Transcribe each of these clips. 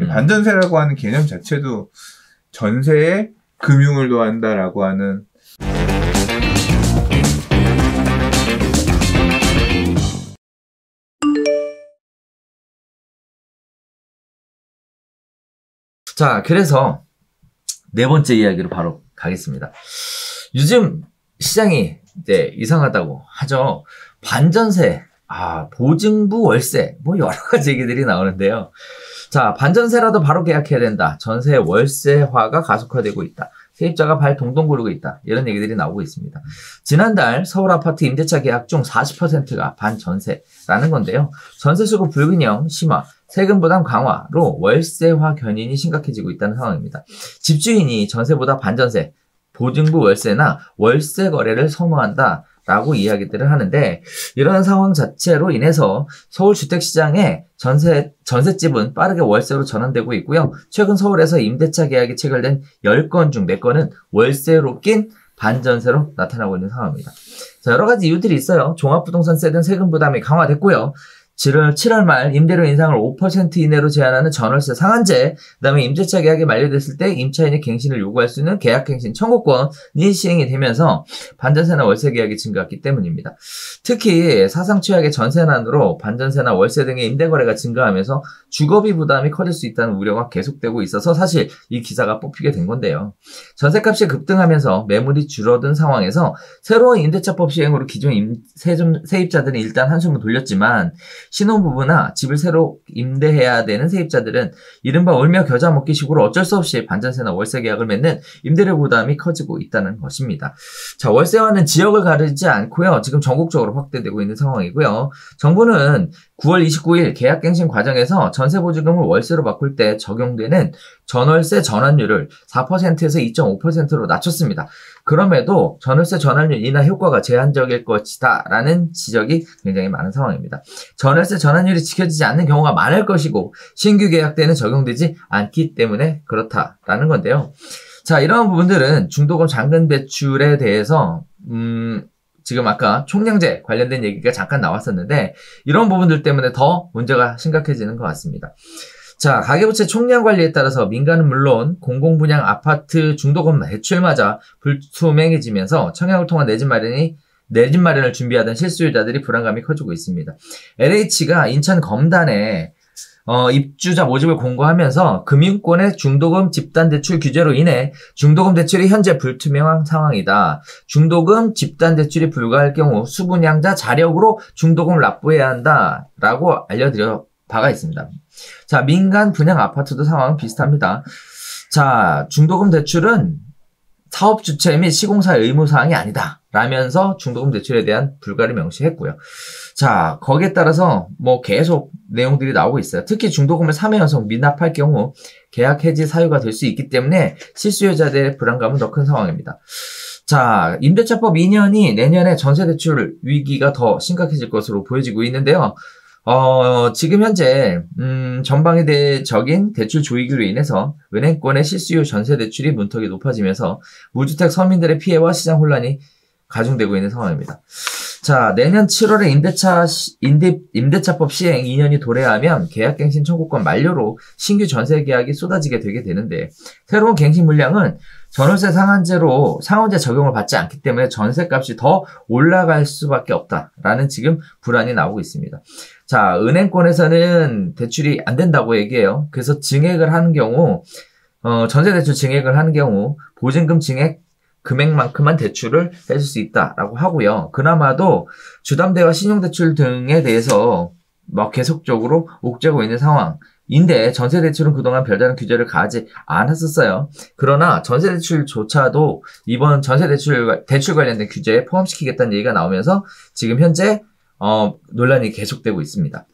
반전세라고 하는 개념 자체도 전세에 금융을 도한다라고 하는 자, 그래서 네 번째 이야기로 바로 가겠습니다. 요즘 시장이 이제 이상하다고 하죠. 반전세, 보증부 월세, 뭐 여러 가지 얘기들이 나오는데요. 자, 반전세라도 바로 계약해야 된다. 전세 월세화가 가속화되고 있다. 세입자가 발 동동 구르고 있다. 이런 얘기들이 나오고 있습니다. 지난달 서울 아파트 임대차 계약 중 40%가 반전세라는 건데요. 전세 수급 불균형 심화, 세금 부담 강화로 월세화 견인이 심각해지고 있다는 상황입니다. 집주인이 전세보다 반전세, 보증부 월세나 월세 거래를 선호한다. 라고 이야기들을 하는데, 이런 상황 자체로 인해서 서울 주택시장에 전셋집은 빠르게 월세로 전환되고 있고요. 최근 서울에서 임대차 계약이 체결된 10건 중 4건은 월세로 낀 반전세로 나타나고 있는 상황입니다. 자, 여러 가지 이유들이 있어요. 종합부동산세 등 세금 부담이 강화됐고요. 7월 말 임대료 인상을 5% 이내로 제한하는 전월세 상한제, 그다음에 임대차 계약이 만료됐을 때 임차인이 갱신을 요구할 수 있는 계약갱신 청구권이 시행이 되면서 반전세나 월세 계약이 증가했기 때문입니다. 특히 사상 최악의 전세난으로 반전세나 월세 등의 임대 거래가 증가하면서 주거비 부담이 커질 수 있다는 우려가 계속되고 있어서 사실 이 기사가 뽑히게 된 건데요. 전세값이 급등하면서 매물이 줄어든 상황에서 새로운 임대차법 시행으로 기존 세입자들은 일단 한숨을 돌렸지만 신혼부부나 집을 새로 임대해야 되는 세입자들은 이른바 울며 겨자 먹기식으로 어쩔 수 없이 반전세나 월세 계약을 맺는 임대료 부담이 커지고 있다는 것입니다. 자, 월세화는 지역을 가리지 않고요. 지금 전국적으로 확대되고 있는 상황이고요. 정부는 9월 29일 계약갱신 과정에서 전세보증금을 월세로 바꿀 때 적용되는 전월세 전환율을 4%에서 2.5%로 낮췄습니다. 그럼에도 전월세 전환율 인하 효과가 제한적일 것이다 라는 지적이 굉장히 많은 상황입니다. 전월세 전환율이 지켜지지 않는 경우가 많을 것이고 신규 계약 때는 적용되지 않기 때문에 그렇다라는 건데요. 자, 이러한 부분들은 중도금 잔금 대출에 대해서 지금 아까 총량제 관련된 얘기가 잠깐 나왔었는데 이런 부분들 때문에 더 문제가 심각해지는 것 같습니다. 자, 가계부채 총량 관리에 따라서 민간은 물론 공공분양 아파트 중도금 대출마저 불투명해지면서 청약을 통한 내 집 마련을 준비하던 실수요자들이 불안감이 커지고 있습니다. LH가 인천 검단에 입주자 모집을 공고하면서 금융권의 중도금 집단대출 규제로 인해 중도금 대출이 현재 불투명한 상황이다. 중도금 집단대출이 불가할 경우 수분양자 자력으로 중도금을 납부해야 한다라고 알려드려 바가 있습니다. 자, 민간 분양 아파트도 상황은 비슷합니다. 자, 중도금 대출은 사업 주체 및 시공사의 의무사항이 아니다 라면서 중도금 대출에 대한 불가를 명시했고요. 자, 거기에 따라서 뭐 계속 내용들이 나오고 있어요. 특히 중도금을 3회 연속 미납할 경우 계약 해지 사유가 될 수 있기 때문에 실수요자들의 불안감은 더 큰 상황입니다. 자, 임대차법 2년이 내년에 전세대출 위기가 더 심각해질 것으로 보여지고 있는데요. 지금 현재 전방위적인 대출 조이기로 인해서 은행권의 실수요 전세 대출이 문턱이 높아지면서 무주택 서민들의 피해와 시장 혼란이 가중되고 있는 상황입니다. 자, 내년 7월에 임대차법 시행 2년이 도래하면 계약갱신 청구권 만료로 신규 전세 계약이 쏟아지게 되게 되는데 새로운 갱신 물량은 전월세 상한제 적용을 받지 않기 때문에 전세값이 더 올라갈 수밖에 없다라는 지금 불안이 나오고 있습니다. 자, 은행권에서는 대출이 안 된다고 얘기해요. 그래서 증액을 하는 경우, 전세대출 증액을 하는 경우 보증금 증액 금액만큼만 대출을 해줄 수 있다라고 하고요. 그나마도 주담대와 신용대출 등에 대해서 막 계속적으로 옥죄고 있는 상황인데 전세대출은 그동안 별다른 규제를 가하지 않았었어요. 그러나 전세대출조차도 이번 대출 관련된 규제에 포함시키겠다는 얘기가 나오면서 지금 현재 논란이 계속되고 있습니다.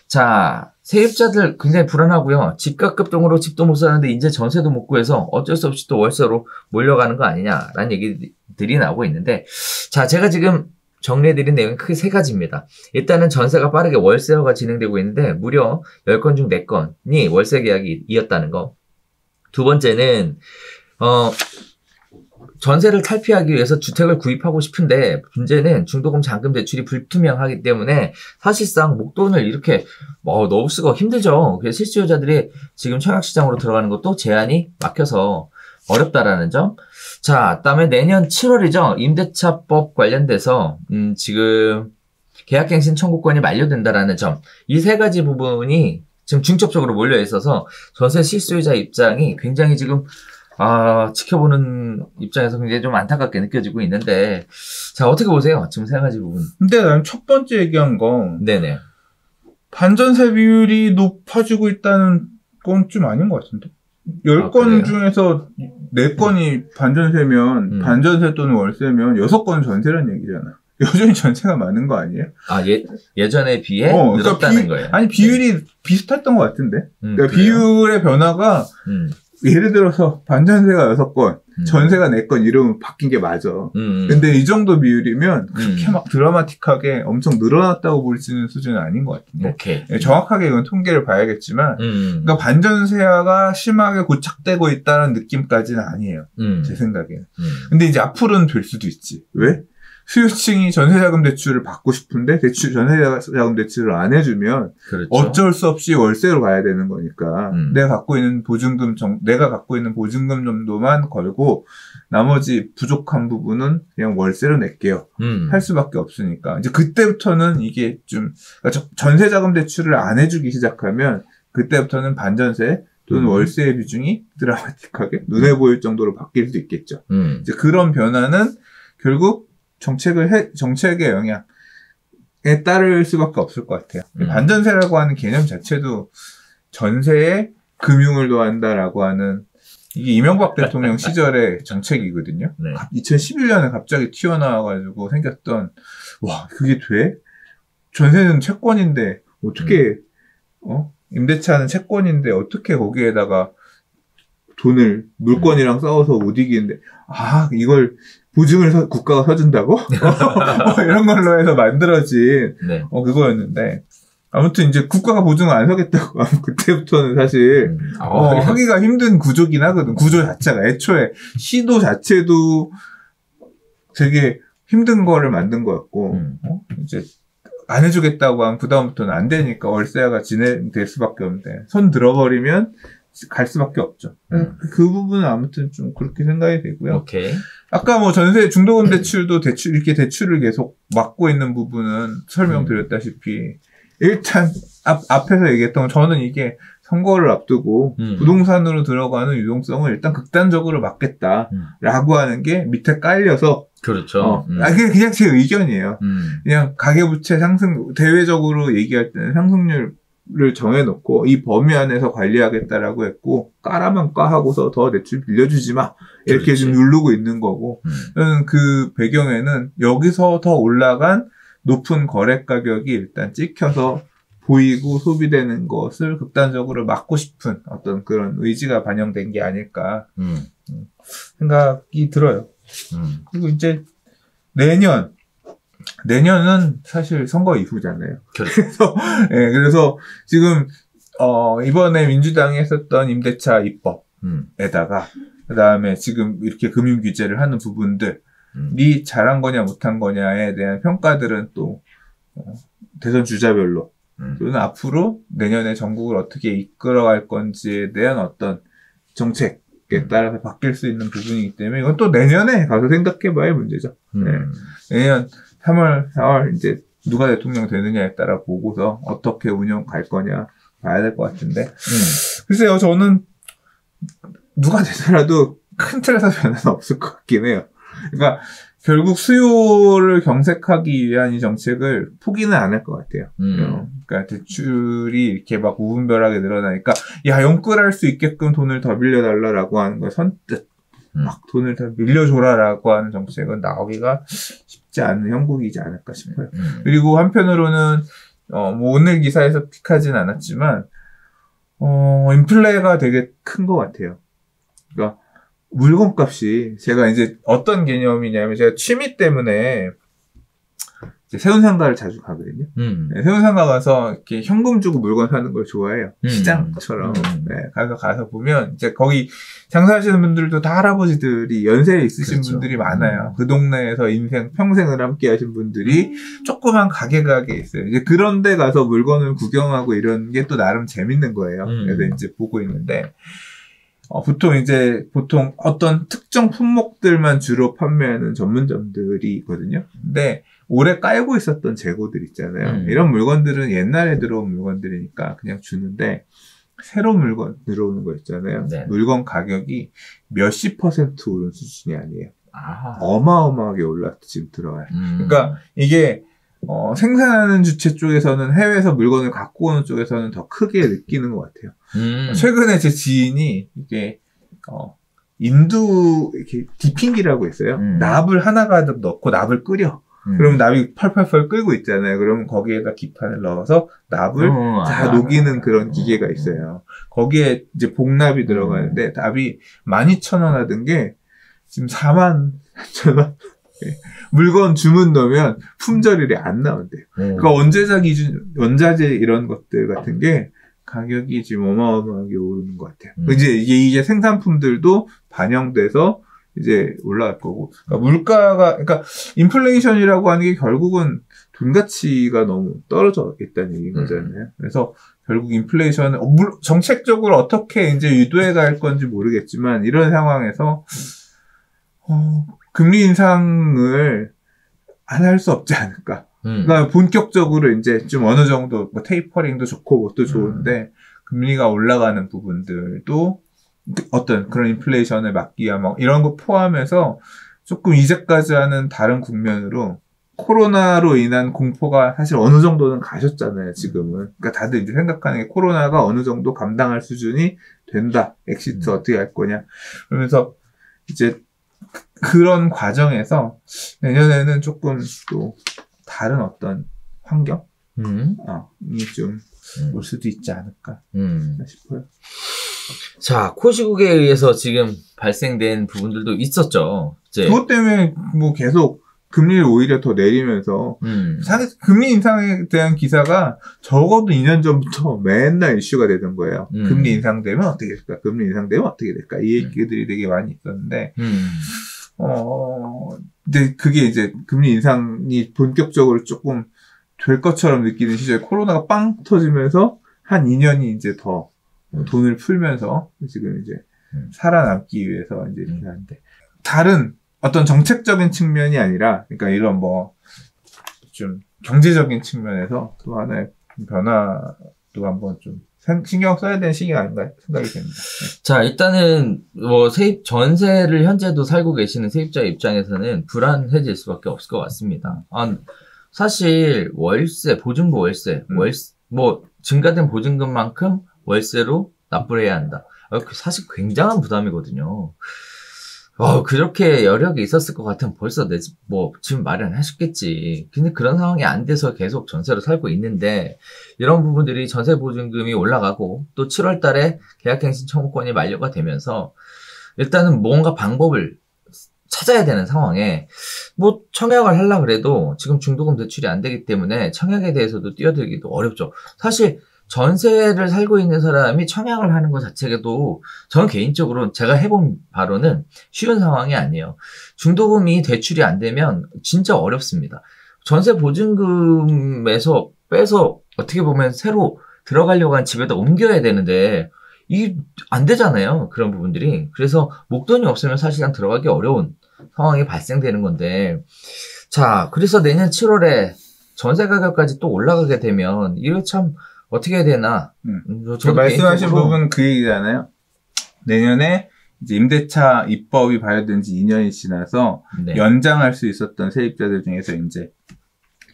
자, 세입자들 굉장히 불안하고요. 집값 급등으로 집도 못 사는데 이제 전세도 못 구해서 어쩔 수 없이 또 월세로 몰려가는 거 아니냐라는 얘기들이 나오고 있는데, 자, 제가 지금 정리해드린 내용이 크게 세 가지입니다. 일단은 전세가 빠르게 월세화가 진행되고 있는데 무려 10건 중 4건이 월세 계약이 이었다는 거. 두 번째는 전세를 탈피하기 위해서 주택을 구입하고 싶은데 문제는 중도금 잔금 대출이 불투명하기 때문에 사실상 목돈을 이렇게 넣을 수가 힘들죠. 그래서 실수요자들이 지금 청약시장으로 들어가는 것도 제한이 막혀서 어렵다라는 점. 자, 그다음에 내년 7월이죠. 임대차법 관련돼서 지금 계약갱신 청구권이 만료된다라는 점. 이 세 가지 부분이 지금 중첩적으로 몰려 있어서 전세 실수요자 입장이 굉장히 지금 지켜보는 입장에서 굉장히 좀 안타깝게 느껴지고 있는데, 자, 어떻게 보세요? 지금 세 가지 부분. 근데 난 첫 번째 얘기한 거, 네네. 반전세 비율이 높아지고 있다는 건 좀 아닌 것 같은데? 10건 중에서 4건이 반전세면, 반전세 또는 월세면 6건 전세란 얘기잖아. 여전히 전세가 많은 거 아니에요? 예전에 비해 늘었다는 그러니까 거예요. 아니, 비율이 비슷했던 것 같은데? 그러니까 그래요? 비율의 변화가, 예를 들어서 반전세가 6건, 전세가 4건 이러면 바뀐 게 맞아. 근데 이 정도 비율이면 그렇게 막 드라마틱하게 엄청 늘어났다고 볼 수 있는 수준은 아닌 것 같은데. 오케이. 정확하게 이건 통계를 봐야겠지만, 그러니까 반전세가 심하게 고착되고 있다는 느낌까지는 아니에요. 제 생각에는. 근데 이제 앞으로는 될 수도 있지. 왜? 수요층이 전세자금 대출을 받고 싶은데 전세자금 대출을 안 해주면 그렇죠. 어쩔 수 없이 월세로 가야 되는 거니까 내가 갖고 있는 보증금 정도만 걸고 나머지 부족한 부분은 그냥 월세로 낼게요. 할 수밖에 없으니까 이제 그때부터는 이게 좀 그러니까 전세자금 대출을 안 해주기 시작하면 그때부터는 반전세 또는 월세의 비중이 드라마틱하게 눈에 보일 정도로 바뀔 수 있겠죠. 이제 그런 변화는 결국 정책의 영향에 따를 수밖에 없을 것 같아요. 반전세라고 하는 개념 자체도 전세에 금융을 도한다라고 하는 이게 이명박 대통령 시절의 정책이거든요. 네. 2011년에 갑자기 튀어나와가지고 생겼던 그게 돼? 전세는 채권인데 어떻게 임대차는 채권인데 어떻게 거기에다가 돈을 물건이랑 싸워서 못 이기는데 이걸 보증을 국가가 서준다고? 이런 걸로 해서 만들어진 그거였는데 아무튼 이제 국가가 보증을 안 서겠다고 하면 그때부터는 사실 하기가 힘든 구조긴 하거든. 구조 자체가 애초에 시도 자체도 되게 힘든 거를 만든 거였고 이제 안 해주겠다고 하면 그다음부터는 안 되니까 월세가 진행될 수밖에 없는데 손 들어버리면 갈 수밖에 없죠. 그 부분은 아무튼 좀 그렇게 생각이 되고요. 오케이. 아까 전세 중도금 대출도 이렇게 대출을 계속 막고 있는 부분은 설명드렸다시피 일단 앞에서 얘기했던 건 저는 이게 선거를 앞두고 부동산으로 들어가는 유동성을 일단 극단적으로 막겠다라고 하는 게 밑에 깔려서 그렇죠. 그냥 제 의견이에요. 그냥 가계부채 상승 대외적으로 얘기할 때는 상승률을 정해놓고 이 범위 안에서 관리하겠다라고 했고 까라면 까하고서 더 대출 빌려주지 마 이렇게 좀 누르고 있는 거고 저는 그 배경에는 여기서 더 올라간 높은 거래 가격이 일단 찍혀서 보이고 소비되는 것을 극단적으로 막고 싶은 어떤 그런 의지가 반영된 게 아닐까 생각이 들어요. 그리고 이제 내년은 사실 선거 이후잖아요. 그래서 지금 이번에 민주당이 했었던 임대차 입법에다가 그다음에 지금 이렇게 금융 규제를 하는 부분들이 잘한 거냐 못한 거냐에 대한 평가들은 또 대선 주자별로 또는 앞으로 내년에 전국을 어떻게 이끌어갈 건지에 대한 어떤 정책에 따라서 바뀔 수 있는 부분이기 때문에 이건 또 내년에 가서 생각해봐야 문제죠. 내년 3월, 4월 이제 누가 대통령 되느냐에 따라 보고서 어떻게 운영 갈 거냐 봐야 될 것 같은데 글쎄요 저는 누가 되더라도 큰 틀에서 변화는 없을 것 같긴 해요. 그러니까 결국 수요를 경색하기 위한 이 정책을 포기는 안 할 것 같아요. 그러니까 대출이 이렇게 막 무분별하게 늘어나니까 영끌할 수 있게끔 돈을 더 빌려달라라고 하는 걸 선뜻 막 돈을 더 밀려줘라라고 하는 정책은 나오기가 쉽지 않은 형국이지 않을까 싶어요. 그리고 한편으로는 뭐 오늘 기사에서 픽하진 않았지만 인플레가 되게 큰 것 같아요. 그러니까 물건값이 제가 이제 어떤 개념이냐면 제가 취미 때문에 이제 세운상가를 자주 가거든요. 네, 세운상가 가서 이렇게 현금 주고 물건 사는 걸 좋아해요. 시장처럼. 네, 가서 보면 이제 거기 장사하시는 분들도 다 할아버지들이 연세 있으신 그렇죠. 분들이 많아요. 그 동네에서 평생을 함께 하신 분들이 조그만 가게가 있어요. 이제 그런 데 가서 물건을 구경하고 이런 게 또 나름 재밌는 거예요. 그래서 이제 보고 있는데, 보통 어떤 특정 품목들만 주로 판매하는 전문점들이 있거든요. 근데 오래 깔고 있었던 재고들 있잖아요. 이런 물건들은 옛날에 들어온 물건들이니까 그냥 주는데, 새로 물건 들어오는 거 있잖아요. 네. 물건 가격이 몇십 % 오른 수준이 아니에요. 어마어마하게 올라서 지금 들어와요. 그러니까 이게 생산하는 주체 쪽에서는 해외에서 물건을 갖고 오는 쪽에서는 더 크게 느끼는 것 같아요. 최근에 제 지인이 이게 인두 이렇게 디핑기라고 있어요. 납을 하나 가득 넣고 납을 끓여. 그러면 납이 펄펄펄 끓고 있잖아요. 그러면 거기에다 기판을 넣어서 납을 다 녹이는 그런 기계가 있어요. 거기에 이제 복납이 들어가는데 납이 12,000원 하던 게 지금 44,000원. 물건 주문 넣으면 품절일이 안 나온대요. 그러니까 원자재 이런 것들 같은 게 가격이 지금 어마어마하게 오르는 것 같아요. 이제 이게 생산품들도 반영돼서 이제 올라갈 거고. 그러니까 인플레이션이라고 하는 게 결국은 돈 가치가 너무 떨어져 있다는 얘기인 거잖아요. 그래서 결국 인플레이션은 정책적으로 어떻게 이제 유도해 갈 건지 모르겠지만 이런 상황에서 금리 인상을 안 할 수 없지 않을까. 그러니까 본격적으로 이제 좀 어느 정도 테이퍼링도 좋고 뭣도 좋은데 금리가 올라가는 부분들도 어떤 그런 인플레이션을 막기 위한 이런 거 포함해서 조금 이제까지와는 다른 국면으로 코로나로 인한 공포가 사실 어느 정도는 가셨잖아요, 지금은. 그러니까 다들 이제 생각하는 게 코로나가 어느 정도 감당할 수준이 된다. 엑시트 어떻게 할 거냐. 그러면서 이제 그런 과정에서 내년에는 조금 또 다른 어떤 환경? 이 좀 올 수도 있지 않을까 싶어요. 자, 코시국에 의해서 지금 발생된 부분들도 있었죠. 이제. 그것 때문에 계속 금리를 오히려 더 내리면서 사실 금리 인상에 대한 기사가 적어도 2년 전부터 맨날 이슈가 되던 거예요. 금리 인상되면 어떻게 될까? 금리 인상되면 어떻게 될까? 이 얘기들이 되게 많이 있었는데 근데 그게 이제 금리 인상이 본격적으로 조금 될 것처럼 느끼는 시절에 코로나가 빵 터지면서 한 2년이 이제 더 돈을 풀면서 지금 이제 살아남기 위해서 이제 이렇게 하는데 다른 어떤 정책적인 측면이 아니라 그러니까 이런 좀 경제적인 측면에서 또 하나의 변화도 한번 좀 신경 써야 되는 시기가 아닌가 생각이 됩니다. 네. 자, 일단은 전세를 현재도 살고 계시는 세입자 입장에서는 불안해질 수밖에 없을 것 같습니다. 사실 보증금 월세, 증가된 보증금만큼 월세로 납부를 해야 한다. 사실 굉장한 부담이거든요. 그렇게 여력이 있었을 것 같으면 벌써 내 집, 지금 마련하셨겠지. 근데 그런 상황이 안 돼서 계속 전세로 살고 있는데, 이런 부분들이 전세 보증금이 올라가고, 또 7월 달에 계약갱신 청구권이 만료가 되면서, 일단은 뭔가 방법을 찾아야 되는 상황에, 청약을 하려고 그래도 지금 중도금 대출이 안 되기 때문에 청약에 대해서도 뛰어들기도 어렵죠. 사실, 전세를 살고 있는 사람이 청약을 하는 것 자체도 저는 개인적으로 제가 해본 바로는 쉬운 상황이 아니에요. 중도금이 대출이 안 되면 진짜 어렵습니다. 전세 보증금에서 빼서 어떻게 보면 새로 들어가려고 한 집에다 옮겨야 되는데 이게 안 되잖아요. 그런 부분들이. 그래서 목돈이 없으면 사실상 들어가기 어려운 상황이 발생되는 건데 자, 그래서 내년 7월에 전세 가격까지 또 올라가게 되면 이거 참 어떻게 해야 되나? 말씀하신 부분 그 얘기잖아요. 내년에 이제 임대차 입법이 발효된 지 2년이 지나서 네. 연장할 수 있었던 세입자들 중에서 이제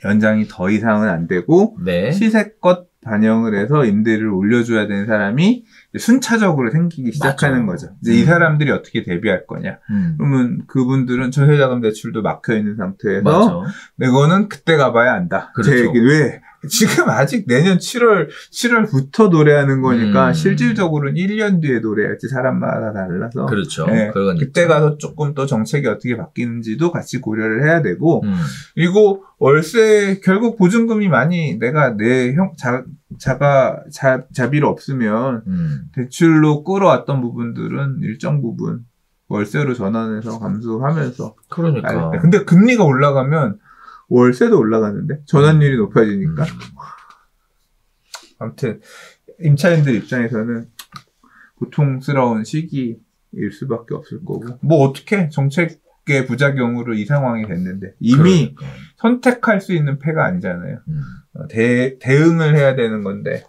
연장이 더 이상은 안 되고 네. 시세껏 반영을 해서 임대를 올려줘야 되는 사람이 순차적으로 생기기 시작하는 거죠. 이제 이 사람들이 어떻게 대비할 거냐. 그러면 그분들은 전세자금 대출도 막혀 있는 상태에서 이거는 그때 가봐야 안다. 그렇죠. 제 얘기 왜? 지금 아직 내년 7월부터 노래하는 거니까 실질적으로는 1년 뒤에 노래할지 사람마다 달라서. 그렇죠. 네, 그때 가서 조금 또 정책이 어떻게 바뀌는지도 같이 고려를 해야 되고, 그리고 월세 결국 보증금이 많이 내가 내 자비로 없으면 대출로 끌어왔던 부분들은 일정 부분 월세로 전환해서 감수하면서. 그러니까. 근데 금리가 올라가면 월세도 올라가는데 전환율이 높아지니까. 아무튼 임차인들 입장에서는 고통스러운 시기일 수밖에 없을 거고. 뭐 어떻게 정책의 부작용으로 이 상황이 됐는데 이미 그러니까. 선택할 수 있는 패가 아니잖아요. 대응을 해야 되는 건데.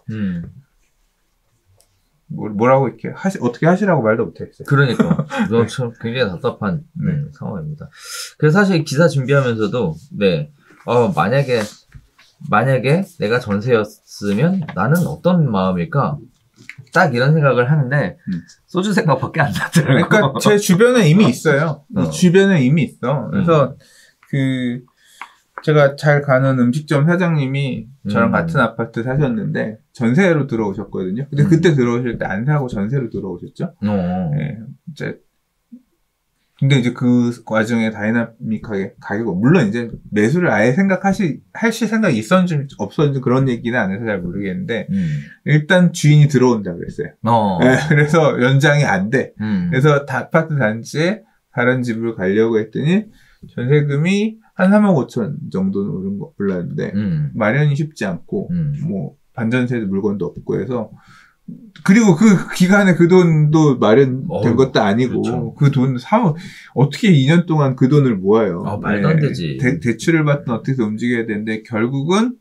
뭐라고 이렇게 어떻게 하시라고 말도 못했어요. 그러니까 참 굉장히 답답한 상황입니다. 그래서 사실 기사 준비하면서도 만약에 내가 전세였으면 나는 어떤 마음일까? 딱 이런 생각을 하는데 소주 생각밖에 안 나더라고요. 그러니까 제 주변에 이미 있어요. 주변에 이미 있어. 그래서 제가 잘 가는 음식점 사장님이 저랑 같은 아파트 사셨는데 전세로 들어오셨거든요. 근데 그때 들어오실 때 안 사고 전세로 들어오셨죠. 네, 근데 이제 그 와중에 다이나믹하게 가격을 물론 이제 매수를 아예 하실 생각이 있었는지 없었는지 그런 얘기는 안 해서 잘 모르겠는데 일단 주인이 들어온다 그랬어요. 네, 그래서 연장이 안 돼. 그래서 아파트 단지에 다른 집을 가려고 했더니 전세금이 한 3억 5천 정도는 올랐는데 마련이 쉽지 않고 뭐 반전세 물건도 없고 해서 그리고 그 기간에 그 돈도 마련된 것도 아니고 그렇죠. 그 돈 어떻게 2년 동안 그 돈을 모아요. 말도 안 되지. 대출을 받든 어떻게 움직여야 되는데 결국은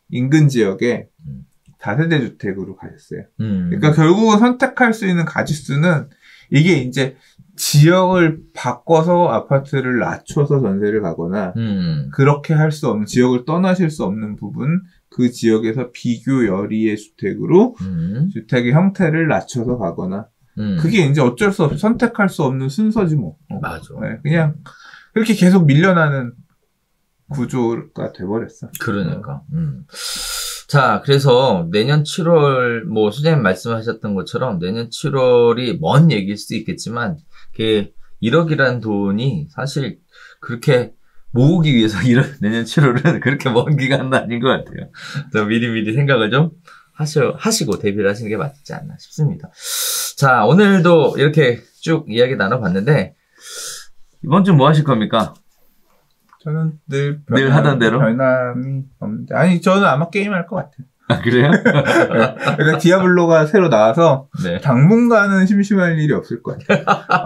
인근 지역에 다세대 주택으로 가셨어요. 그러니까 결국은 선택할 수 있는 가짓수는 이게 이제 지역을 바꿔서 아파트를 낮춰서 전세를 가거나 그렇게 할 수 없는 지역을 떠나실 수 없는 부분 그 지역에서 비교 열이의 주택으로 주택의 형태를 낮춰서 가거나 그게 이제 어쩔 수 없이 선택할 수 없는 순서지 뭐. 맞아. 네, 그냥 그렇게 계속 밀려나는 구조가 돼버렸어. 그러니까. 자, 그래서 내년 7월, 뭐, 수장님 말씀하셨던 것처럼 내년 7월이 먼 얘기일 수도 있겠지만, 1억이라는 돈이 사실 그렇게 모으기 위해서 내년 7월은 그렇게 먼 기간은 아닌 것 같아요. 그래서 미리미리 생각을 좀 하시고 대비를 하시는 게 맞지 않나 싶습니다. 자, 오늘도 이렇게 쭉 이야기 나눠봤는데, 이번 주 뭐 하실 겁니까? 저는 늘 하던 대로? 변함이 없는데. 아니, 저는 아마 게임할 것 같아요. 아, 그래요? 그러니까 디아블로가 새로 나와서 네. 당분간은 심심할 일이 없을 것 같아요.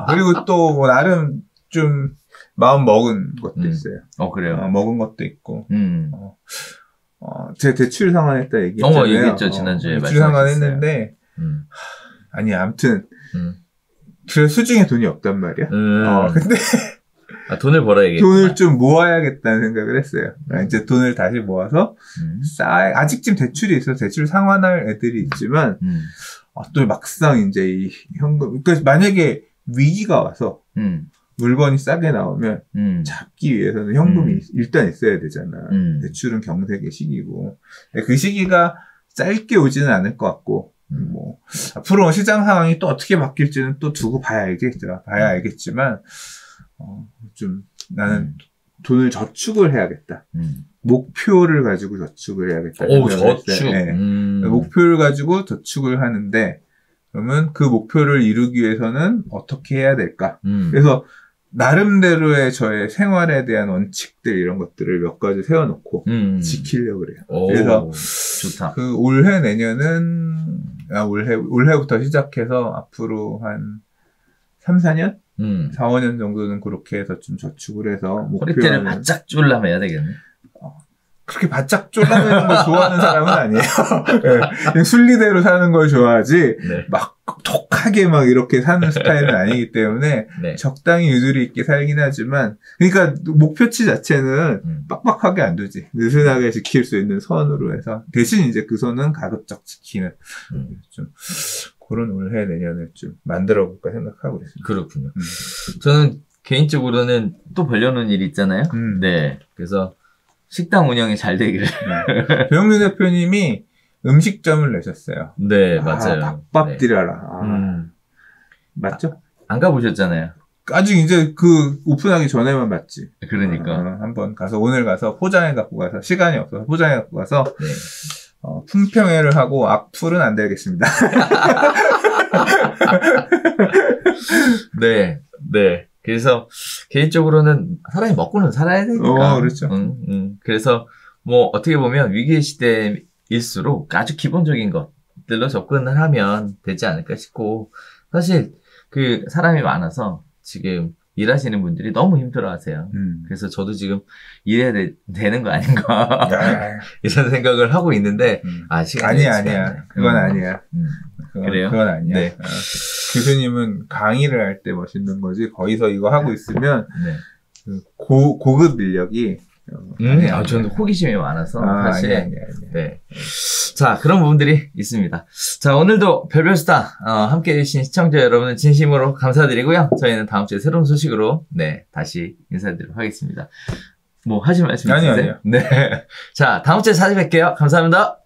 그리고 또 뭐 나름 좀 마음 먹은 것도 있어요. 그래요? 먹은 것도 있고. 제 대출 상환했다 얘기했잖아요. 얘기했죠, 지난주에. 대출 상환했는데 아니, 아무튼 수중에 돈이 없단 말이야. 근데 돈을 벌어야겠다. 돈을 좀 모아야겠다는 생각을 했어요. 이제 돈을 다시 모아서 아직 지금 대출이 있어서 대출 상환할 애들이 있지만 또 막상 이제 이 현금 그러니까 만약에 위기가 와서 물건이 싸게 나오면 잡기 위해서는 현금이 일단 있어야 되잖아. 대출은 경색의 시기고 그 시기가 짧게 오지는 않을 것 같고 뭐 앞으로 시장 상황이 또 어떻게 바뀔지는 또 두고 봐야 알겠지만 좀 나는 돈을 저축을 해야겠다. 목표를 가지고 저축을 해야겠다. 저축. 네. 목표를 가지고 저축을 하는데 그러면 그 목표를 이루기 위해서는 어떻게 해야 될까? 그래서 나름대로의 저의 생활에 대한 원칙들 이런 것들을 몇 가지 세워놓고 지키려고 그래요. 그래서 좋다. 그 올해 내년은 올해부터 시작해서 앞으로 한 3, 4년? 4, 5년 정도는 그렇게 해서 좀 저축을 해서 허리띠를 바짝 졸라면 해야 되겠네. 그렇게 바짝 졸라매는 걸 좋아하는 사람은 아니에요. 네, 순리대로 사는 걸 좋아하지 막 독하게 막 이렇게 사는 스타일은 아니기 때문에 적당히 유두리 있게 살긴 하지만 그러니까 목표치 자체는 빡빡하게 안 두지. 느슨하게 지킬 수 있는 선으로 해서 대신 이제 그 선은 가급적 지키는 좀 그런 올해 내년을 좀 만들어 볼까 생각하고 있습니다. 그렇군요. 저는 개인적으로는 또 벌려놓은 일 있잖아요. 네. 그래서 식당 운영이 잘 되기를. 네. 배용준 대표님이 음식점을 내셨어요. 네, 맞아요. 밥 네. 드려라. 맞죠? 안 가보셨잖아요. 아직 이제 오픈하기 전에만 봤지. 그러니까. 한번 오늘 가서 포장해 갖고 가서, 시간이 없어서 포장해 갖고 가서, 네. 품평회를 하고 악플은 안 되겠습니다. 네, 네. 그래서 개인적으로는 사람이 먹고는 살아야 되니까. 그렇죠. 그래서 뭐 어떻게 보면 위기의 시대일수록 아주 기본적인 것들로 접근을 하면 되지 않을까 싶고, 사실 사람이 많아서 지금 일하시는 분들이 너무 힘들어하세요. 그래서 저도 지금 일해야 되는 거 아닌가 이런 생각을 하고 있는데 시간이 아니야. 그건 아니야. 그래요? 그건 아니야. 네. 교수님은 강의를 할 때 멋있는 거지. 거기서 이거 하고 있으면 네. 고급 인력이 저는 호기심이 많아서 사실 아니야. 네. 자, 그런 부분들이 있습니다. 자, 오늘도 별별 수다 함께 해주신 시청자 여러분 진심으로 감사드리고요. 저희는 다음 주에 새로운 소식으로 다시 인사드리도록 하겠습니다. 뭐 하실 말씀 있으세요? 아니요. 네. 자, 다음 주에 찾아뵐게요. 감사합니다.